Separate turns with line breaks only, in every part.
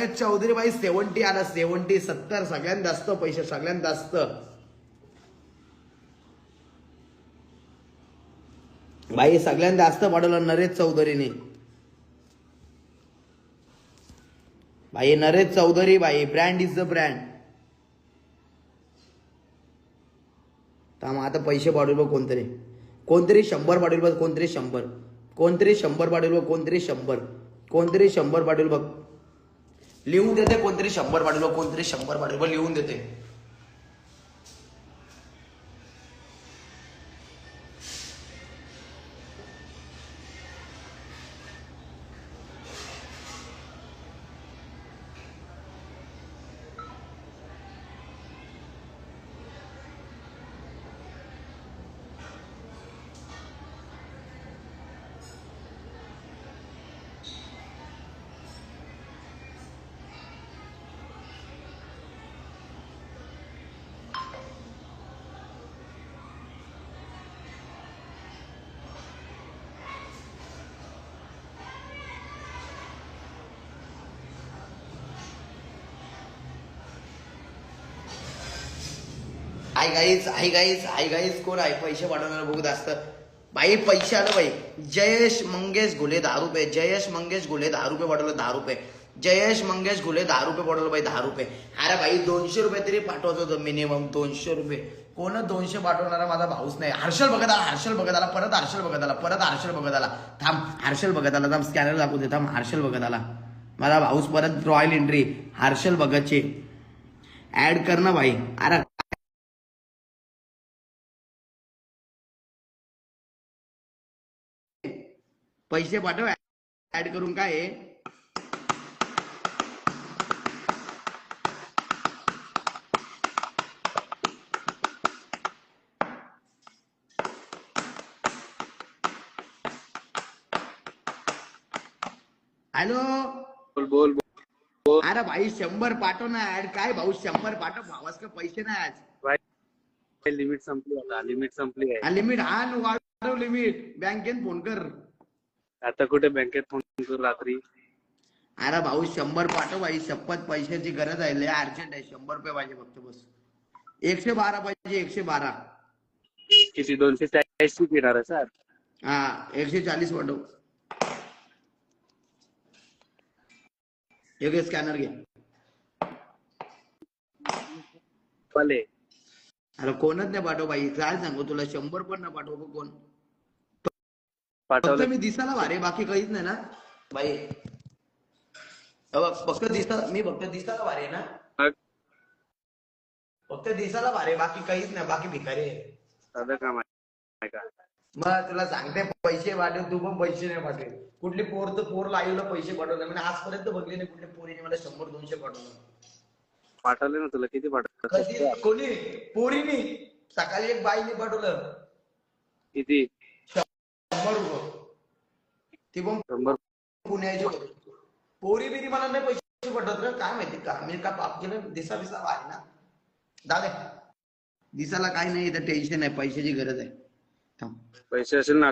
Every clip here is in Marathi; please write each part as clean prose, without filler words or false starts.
चौधरी भाई 70 आला 70 70 सगळ्यात जास्त पैसे सगळ्यात जास्त भाई सगळ्यात जास्त पाठवलं नरेश चौधरीने भाई नरेश चौधरी भाई ब्रँड इज द ब्रँड आता पैसे पाठवले बघ कोणतरी 100 पाठवले बघ कोणतरी 100 पाठवले बघ कोणतरी 100 पाठवले बघ लिहून देते कोणतरी 100 पाठवले बघ कोणतरी 100 पाठवले बघ लिहून देते आई गाईज कोण आहे पैसे पाठवणार बघू जास्त भाई पैसे आलं भाई जयेश मंगेश घुले 10 रुपये जयेश मंगेश घुले 10 रुपये पाठवलं 10 रुपये जयेश मंगेश घुले 10 रुपये पाठवलं भाई 10 रुपये अरे भाई 200 रुपये तरी पाठवत होतं मिनिमम 200 रुपये कोण 200 पाठवणारा माझा भाऊच नाही हर्षल बघत आला परत हर्षल बघत आला थांब हर्षल बघत आला थांब स्कॅनर दाखवू दे थांब हर्षल बघत आला माझा भाऊच परत रॉयल एंट्री हर्षल भगतचे ऍड कर ना भाई अरे पैसे पाठव ऍड करून काय हॅलो
बोल
अरे भाई 100 पाठव ना ऍड काय भाऊ 100 पाठव भावास का पैसे नाही आज
लिमिट संपली आहे
लिमिट वाढव लिमिट बँकेत फोन कर
आता कुठे बँकेत फोन करू रात्री
अरे भाऊ 100 पाठव भाई शपथ पैशाची गरज आहे लय अर्जंट आहे 100 रुपये पाहिजे फक्त बस 112 पाहिजे 112
किती 240 येणार आहे सर
हा 140 पाठव एक स्कॅनर घे
भले
अरे कोणच नाही पाठव भाई काय सांगू तुला 100 पण नाही पाठव कोण
पाठवलं
मी दिसायला भारी बाकी काहीच नाही ना भाई फक्त दिसायला भारी ना फक्त दिसायला भारी बाकी काहीच नाही बाकी भिकारी
साधं काम आहे का
मग तुला सांगते पैसे पाठव तू पण पैसे नाही पाठवे कुठली पोर लाईव्हला पैसे पाठवले म्हणजे आजपर्यंत बघले नाही कुठल्या पोरीने मला 100-200
पाठवले ना तुला किती पाठवलं
कोणी पोरीनी सकाळी एक बाईने पाठवलं
किती
100 रुपये ती पण
100
पुण्याची पोरी बिरी मला नाही पैसे पाठवत रे काय माहिती का मी का पाप केलं दिसा आहे ना दादा दिसाला काय नाही इथं टेन्शन आहे पैशाची गरज आहे
पैसे असेल ना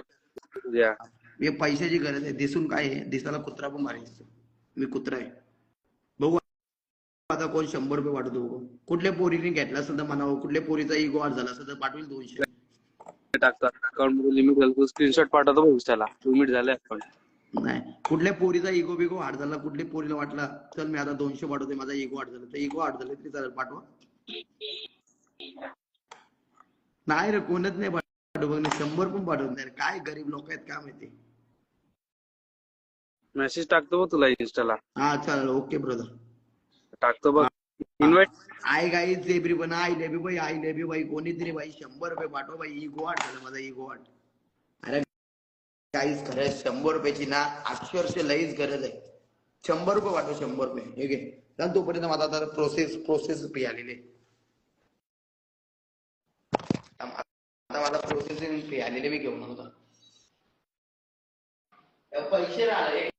हे पैशाची गरज आहे दिसून काय आहे दिसाला कुत्रा पण भारी दिसतो मी कुत्रा आहे बघू आता कोण 100 रुपये पाठवतो बघू कुठल्या पोरीने घेतला असेल तर म्हणावं कुठल्या पोरीचा इगो आठ झाला असेल तर पाठवेल 200
टाकतात अकाउंट मध्ये लिमिट घालतो स्क्रीनशॉट पाठवतो बघ त्याला लिमिट झाले अकाउंट
नाही कुठल्या पोरीचा इगो बिगो हार्ड झाला कुठल्या पोरीला वाटला चल मी आता 200 पाठवते माझा इगो हार्ड झाला तर इगो हार्ड झाला तरी चालेल पाठवा नाही रे कोणच नाही पाठव 100 पण पाठवत नाही काय गरीब लोक आहेत काय माहिती
मेसेज टाकतो बघ तुला इंस्टाला
हा चालेल ओके ब्रदर
टाकतो बघ invite
I guys every one I love you भाई कोणीतरी भाई 100 रुपये पाठव भाई इगो हार्ड झाला माझा इगो हार्ड अरे गाईज खरंच 100 रुपयाची ना अक्षरशः लईच गरज आहे 100 रुपये पाठव 100 रुपये हे घे तर तोपर्यंत माझा आता प्रोसेस फी आलेली आता मला प्रोसेसिंग फी आलेली मी घेऊन होता पैसे राहिले